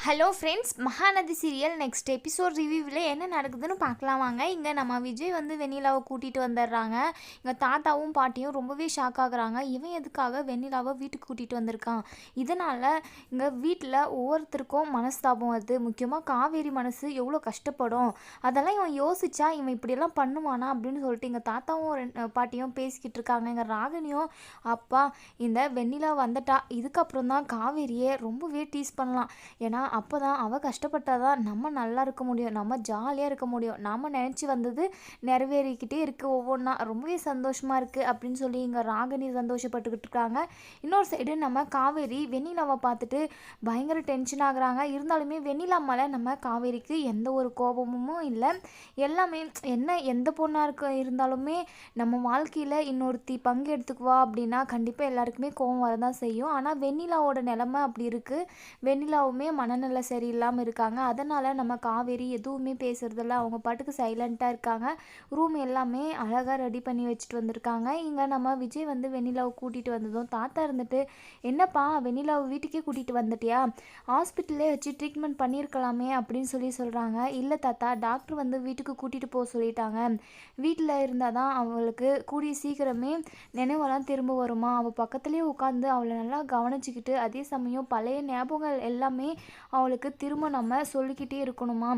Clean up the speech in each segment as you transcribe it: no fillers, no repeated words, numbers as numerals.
Hello friends, Mahanadi serial next episode ரிவ்யூவில் என்ன நடக்குதுன்னு பார்க்கலாம் வாங்க. இங்கே நம்ம விஜய் வெண்ணிலாவை கூட்டிகிட்டு வந்துடுறாங்க. இங்கே தாத்தாவும் பாட்டியும் ரொம்பவே ஷாக் ஆகுறாங்க. இவன் எதுக்காக வெண்ணிலாவை வீட்டுக்கு கூட்டிகிட்டு வந்திருக்கான்? இதனால் இங்கே வீட்டில் ஒவ்வொருத்தருக்கும் மனஸ்தாபம் வருது. முக்கியமாக காவேரி மனசு எவ்வளோ கஷ்டப்படும். அதெல்லாம் இவன் யோசிச்சா இவன் இப்படியெல்லாம் பண்ணுவானா அப்படின்னு சொல்லிட்டு இங்கே தாத்தாவும் பாட்டியும் பேசிக்கிட்டு இருக்காங்க. இங்கே ராகினியும், அப்பா இந்த வெண்ணிலா வந்துட்டா, இதுக்கப்புறம் தான் காவேரியை ரொம்பவே டீஸ் பண்ணலாம். ஏன்னா அப்போ தான் அவள் கஷ்டப்பட்டாதான் நம்ம நல்லா இருக்க முடியும், நம்ம ஜாலியாக இருக்க முடியும். நாம் நினச்சி வந்தது நிறைவேறிக்கிட்டே இருக்குது. ஒவ்வொன்றா ரொம்பவே சந்தோஷமாக இருக்குது அப்படின்னு சொல்லி இங்கே ராகினி சந்தோஷப்பட்டுக்கிட்டு இருக்காங்க. இன்னொரு சைடு நம்ம காவேரி வெண்ணிலாவை பார்த்துட்டு பயங்கர டென்ஷன் ஆகுறாங்க. இருந்தாலுமே வெண்ணிலா மேலே நம்ம காவேரிக்கு எந்த ஒரு கோபமும் இல்லை. எல்லாமே எந்த பொண்ணாக இருந்தாலுமே நம்ம வாழ்க்கையில் இன்னொருத்தி பங்கு எடுத்துக்குவா அப்படின்னா கண்டிப்பாக எல்லாருக்குமே கோபம் வரதான் செய்யும். ஆனால் வெண்ணிலாவோட நிலமை அப்படி இருக்குது. வெண்ணிலாவுமே மனநிலை சரியில்லாமல் இருக்காங்க. அதனால் நம்ம காவேரி எதுவுமே பேசுகிறதில்ல. அவங்க பாட்டுக்கு சைலண்ட்டாக இருக்காங்க. ரூம் எல்லாமே அழகாக ரெடி பண்ணி வச்சுட்டு வந்திருக்காங்க. இங்கே நம்ம விஜய் வெண்ணிலாவை கூட்டிகிட்டு வந்ததும் தாத்தா இருந்துட்டு, என்னப்பா வெண்ணிலாவை வீட்டுக்கே கூட்டிகிட்டு வந்துட்டியா? ஹாஸ்பிட்டல்லே வச்சு ட்ரீட்மெண்ட் பண்ணியிருக்கலாமே அப்படின்னு சொல்கிறாங்க. இல்லை தாத்தா, டாக்டர் வீட்டுக்கு கூட்டிகிட்டு போக சொல்லிட்டாங்க. வீட்டில் இருந்தால் தான் அவளுக்கு கூடிய சீக்கிரமே நினைவெல்லாம் திரும்ப வருமா. அவள் பக்கத்துலேயே உட்காந்து அவளை நல்லா கவனிச்சிக்கிட்டு அதே சமயம் பழைய ஞாபகங்கள் எல்லாமே அவளுக்கு திரும்ப நம்ம சொல்லிக்கிட்டே இருக்கணுமா.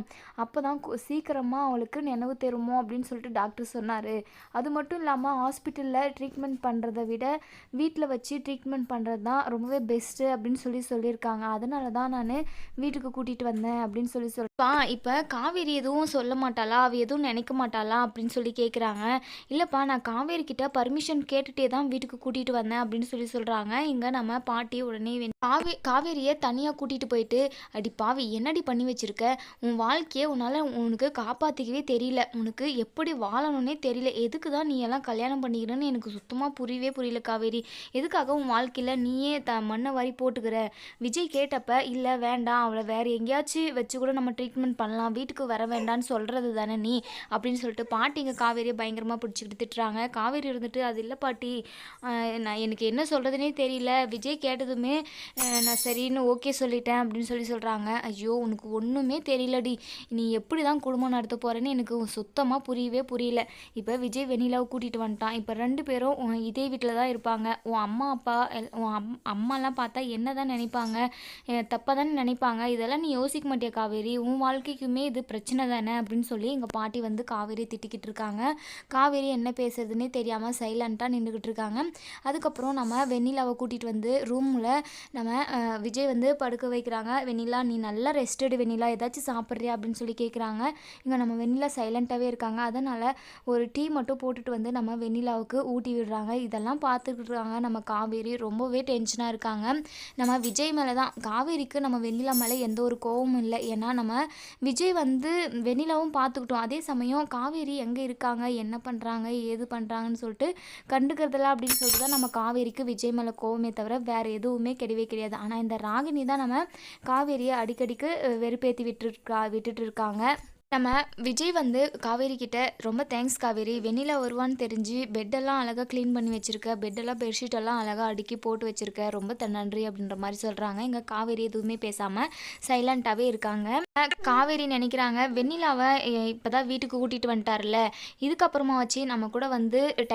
அப்போ தான் சீக்கிரமாக அவளுக்கு நினைவு தருமோ அப்படின்னு சொல்லிட்டு டாக்டர் சொன்னார். அது மட்டும் இல்லாமல் ஹாஸ்பிட்டலில் ட்ரீட்மெண்ட் பண்ணுறதை விட வீட்டில் வச்சு ட்ரீட்மெண்ட் பண்ணுறது தான் ரொம்பவே பெஸ்ட்டு அப்படின்னு சொல்லியிருக்காங்க. அதனால தான் நான் வீட்டுக்கு கூட்டிகிட்டு வந்தேன் அப்படின்னு சொல்லிப்பா. இப்போ காவேரி எதுவும் சொல்ல மாட்டாளா, அவள் எதுவும் நினைக்க மாட்டாளா அப்படின்னு சொல்லி கேட்குறாங்க. இல்லைப்பா, நான் காவேரி கிட்ட பர்மிஷன் கேட்டுகிட்டே தான் வீட்டுக்கு கூட்டிகிட்டு வந்தேன் அப்படின்னு சொல்கிறாங்க. இங்கே நம்ம பாட்டி உடனே காவேரியை தனியாக கூட்டிகிட்டு போயிட்டு, அடி பாவி, என்னடி பண்ணி வச்சுருக்க? உன் வாழ்க்கையை உனக்கு காப்பாற்றிக்கவே தெரியல. உனக்கு எப்படி வாழணுன்னே தெரியல. எதுக்கு தான் நீ எல்லாம் கல்யாணம் பண்ணிக்கிறேன்னு எனக்கு சுத்தமாக புரியல காவேரி. எதுக்காக உன் வாழ்க்கையில் நீயே மண்ணை வாரி போட்டுக்கிற? விஜய் கேட்டப்ப இல்லை வேண்டாம், அவளை வேறு எங்கேயாச்சும் வச்சு கூட நம்ம ட்ரீட்மெண்ட் பண்ணலாம், வீட்டுக்கு வர வேண்டான்னு சொல்கிறது தானே நீ அப்படின்னு சொல்லிட்டு பாட்டிங்க காவேரியை பயங்கரமாக பிடிச்சிக்கிட்டு திட்டுறாங்க. காவேரி இருந்துட்டு, அது இல்லை பாட்டி, நான் எனக்கு என்ன சொல்கிறதுனே தெரியல. விஜய் கேட்டதுமே நான் சரின்னு ஓகே சொல்லிட்டேன் அப்படின்னு சொல்கிறாங்க. ஐயோ, உனக்கு ஒன்றுமே தெரியலடி, நீ எப்படி தான் குடும்பம் நடத்த போகிறேன்னு எனக்கு சுத்தமாக புரியல. இப்போ விஜய் வெண்ணிலாவை கூட்டிகிட்டு வந்துட்டான். இப்போ 2 பேரும் இதே வீட்டில் தான் இருப்பாங்க. உன் அம்மா அப்பா அம்மாலாம் பார்த்தா என்ன தான் நினைப்பாங்க? தப்பாக தானே நினைப்பாங்க. இதெல்லாம் நீ யோசிக்க மாட்டியா காவேரி? உன் வாழ்க்கைக்குமே இது பிரச்சனை தானே அப்படின்னு சொல்லி எங்கள் பாட்டி காவேரி திட்டிக்கிட்டு இருக்காங்க. காவேரி என்ன பேசுறதுன்னே தெரியாமல் சைலண்ட்டாக நின்றுக்கிட்டு இருக்காங்க. அதுக்கப்புறம் நம்ம வெண்ணிலாவை கூட்டிகிட்டு ரூமில் நம்ம விஜய் படுக்க வைக்கிறாங்க. வெண்ணிலா, நீ நல்லா ரெஸ்ட் எடு வெண்ணிலா, ஏதாச்சும் சாப்பிட்றியா அப்படின்னு சொல்லி கேட்குறாங்க. இங்கே நம்ம வெண்ணிலா சைலண்ட்டாகவே இருக்காங்க. அதனால் ஒரு டீ மட்டும் போட்டுட்டு நம்ம வெண்ணிலாவுக்கு ஊட்டி விடுறாங்க. இதெல்லாம் பார்த்துக்கிட்டு இருக்காங்க. நம்ம காவேரி ரொம்பவே டென்ஷனாக இருக்காங்க. நம்ம விஜய் மேலே தான், காவேரிக்கு நம்ம வெண்ணிலா மேலே எந்த ஒரு கோவமும் இல்லை. ஏன்னா நம்ம விஜய் வெண்ணிலாவும் பார்த்துக்கிட்டோம். அதே சமயம் காவேரி எங்கே இருக்காங்க, என்ன பண்ணுறாங்க, ஏது பண்ணுறாங்கன்னு சொல்லிட்டு கண்டுக்கிறதில்ல அப்படின்னு சொல்லிட்டு தான் நம்ம காவேரிக்கு விஜய் மேலே கோவமே தவிர வேறு எதுவுமே கிடையாது. ஆனால் இந்த ராகினி தான் நம்ம காவேரியை அடிக்கடிக்கு வெறுப்பேற்றி விட்டுட்டு இருக்காங்க. நம்ம விஜய் காவேரி கிட்ட, ரொம்ப தேங்க்ஸ் காவேரி, வெண்ணிலா வருவான்னு தெரிஞ்சு பெட்டெல்லாம் அழகாக க்ளீன் பண்ணி வச்சுருக்க, பெட்டெல்லாம் பெட்ஷீட்டெல்லாம் அழகாக அடுக்கி போட்டு வச்சுருக்க, ரொம்ப நன்றி அப்படின்ற மாதிரி சொல்கிறாங்க. இங்கே காவேரி எதுவுமே பேசாமல் சைலண்ட்டாகவே இருக்காங்க. காவேரி நினைக்கிறாங்க, வெண்ணிலாவை இப்போ தான் வீட்டுக்கு கூட்டிகிட்டு வந்துட்டார்ல, இதுக்கப்புறமா வச்சு நம்ம கூட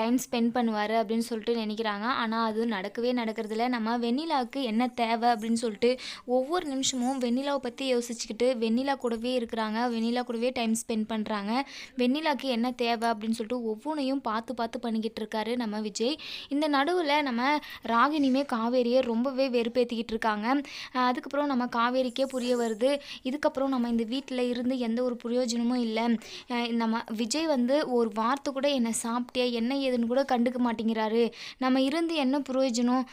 டைம் ஸ்பெண்ட் பண்ணுவார் அப்படின்னு சொல்லிட்டு நினைக்கிறாங்க. ஆனால் அது நடக்கிறதில்ல. நம்ம வெண்ணிலாவுக்கு என்ன தேவை அப்படின்னு சொல்லிட்டு ஒவ்வொரு நிமிஷமும் வெண்ணிலாவை பற்றி யோசிச்சுக்கிட்டு வெண்ணிலா கூடவே இருக்கிறாங்க. வெண்ணிலா கூடவே டைம் ஸ்பெண்ட் பண்ணுறாங்க. வெண்ணிலாக்கு என்ன தேவை அப்படின்னு சொல்லிட்டு ஒவ்வொன்றையும் பார்த்து பண்ணிக்கிட்டு இருக்காரு நம்ம விஜய். இந்த நடுவில் நம்ம ராகினியுமே காவேரியை ரொம்பவே வெறுப்பேற்றிக்கிட்டு இருக்காங்க. அதுக்கப்புறம் நம்ம காவேரிக்கே புரிய வருது, இதுக்கப்புறம் நம்ம இந்த வீட்டில் இருந்து எந்த ஒரு பிரயோஜனமும் இல்லை. நம்ம விஜய் ஒரு வார்த்தை கூட என்னை சாப்பிட்டியா என்ன ஏதுன்னு கூட கண்டுக்க மாட்டேங்கிறாரு. நம்ம இருந்து என்ன பிரயோஜனம்?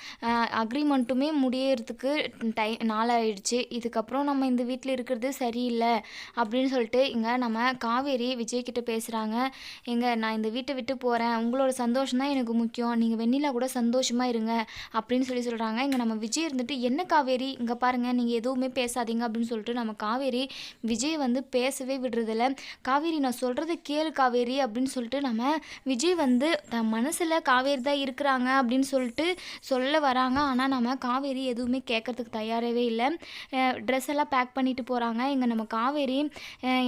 அக்ரிமெண்ட்டுமே முடியறதுக்கு நாளாயிடுச்சு. இதுக்கப்புறம் நம்ம இந்த வீட்டில் இருக்கிறது சரியில்லை அப்படின்னு சொல்லிட்டு இங்க நம்ம காவேரி விஜய் கிட்ட பேசுகிறாங்க. ஏங்க நான் இந்த வீட்டை விட்டு போகிறேன், உங்களோட சந்தோஷம் தான் எனக்கு முக்கியம், நீங்கள் வெண்ணிலா கூட சந்தோஷமாக இருங்க அப்படின்னு சொல்கிறாங்க. இங்கே நம்ம விஜய் இருந்துட்டு என்ன காவேரி இங்கே பாருங்கள் நீங்கள் எதுவுமே பேசாதீங்க அப்படின்னு சொல்லிட்டு நம்ம காவேரி விஜய் வந்து பேசவே விடுறதில்ல. காவேரி நான் சொல்கிறத கேளு காவேரி அப்படின்னு சொல்லிட்டு நம்ம விஜய் வந்து தன் மனசில் காவேரி தான் இருக்கிறாங்க அப்படின்னு சொல்லிட்டு சொல்ல வராங்க. ஆனால் நம்ம காவேரி எதுவுமே கேட்கறதுக்கு தயாராகவே இல்லை. ட்ரெஸ் எல்லாம் பேக் பண்ணிட்டு போகிறாங்க. இங்கே நம்ம காவேரி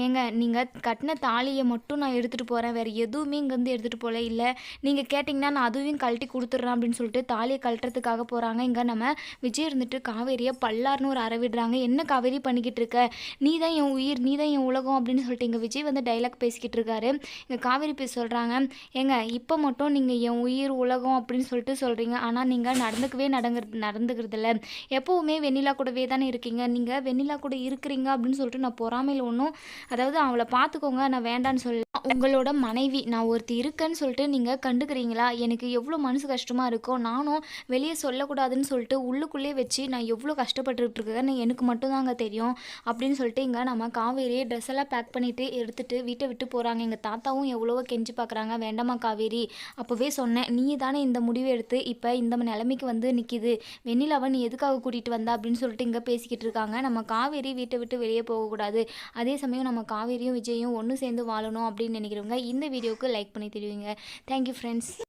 ஏங்க நீங்கள் கட்டின தாலியை மட்டும் நான் எடுத்துகிட்டு போகிறேன், வேறு எதுவுமே இங்கேருந்து எடுத்துகிட்டு போகல, இல்லை நீங்கள் கேட்டிங்கன்னா நான் அதுவும் கழட்டி கொடுத்துட்றேன் அப்படின்னு சொல்லிட்டு தாலியை கழட்டுறதுக்காக போகிறாங்க. இங்கே நம்ம விஜய் இருந்துட்டு காவேரியை பல்லார்னு ஒரு விடுறாங்க. என்ன காவேரி பண்ணிக்கிட்டு இருக்க, நீ தான் என் உயிர், நீ தான் என் உலகம் அப்படின்னு சொல்லிட்டு இங்கே விஜய் வந்து டைலாக் பேசிக்கிட்டு இருக்காரு. இங்கே காவேரி போய் சொல்கிறாங்க, ஏங்க இப்போ மட்டும் நீங்கள் என் உயிர் உலகம் அப்படின்னு சொல்லிட்டு சொல்கிறீங்க, ஆனால் நீங்கள் நடந்துக்கிறது இல்லை, எப்போவுமே வெண்ணிலா கூடவே தானே இருக்கீங்க, நீங்கள் வெண்ணிலா கூட இருக்கிறீங்க அப்படின்னு சொல்லிட்டு நான் பொறாமையில் ஒன்றும், அதாவது அவளை பார்த்துக்கோங்க நான் வேண்டான்னு சொல்ல, உங்களோட மனைவி நான் ஒருத்தி இருக்கேன்னு சொல்லிட்டு நீங்கள் கண்டுக்கிறீங்களா, எனக்கு எவ்வளோ மனசு கஷ்டமாக இருக்கும், நானும் வெளியே சொல்லக்கூடாதுன்னு சொல்லிட்டு உள்ளுக்குள்ளே வச்சு நான் எவ்வளோ கஷ்டப்பட்டுட்டு இருக்கேன்னு எனக்கு மட்டும்தாங்க தெரியும் அப்படின்னு சொல்லிட்டு இங்கே நம்ம காவேரி ட்ரெஸ் எல்லாம் பேக் பண்ணிவிட்டு எடுத்துகிட்டு வீட்டை விட்டு போகிறாங்க. எங்கள் தாத்தாவும் எவ்வளவோ கெஞ்சி பார்க்குறாங்க, வேண்டாமா காவேரி, அப்போவே சொன்னேன், நீ தானே இந்த முடிவை எடுத்து இப்போ இந்த நிலைமைக்கு வந்து நிற்கிது, வெண்ணிலாவை நீ எதுக்காக கூட்டிகிட்டு வந்தா அப்படின்னு சொல்லிட்டு இங்கே பேசிக்கிட்டு இருக்காங்க. நம்ம காவேரி வீட்டை விட்டு வெளியே போகக்கூடாது, அதே சமயம் நம்ம காவேரியும் விஜயும் ஒன்று சேர்ந்து வாழணும் அப்படின்னு நினைக்கிறவங்க இந்த வீடியோவுக்கு லைக் பண்ணி தெரிவிங்க. Thank you friends.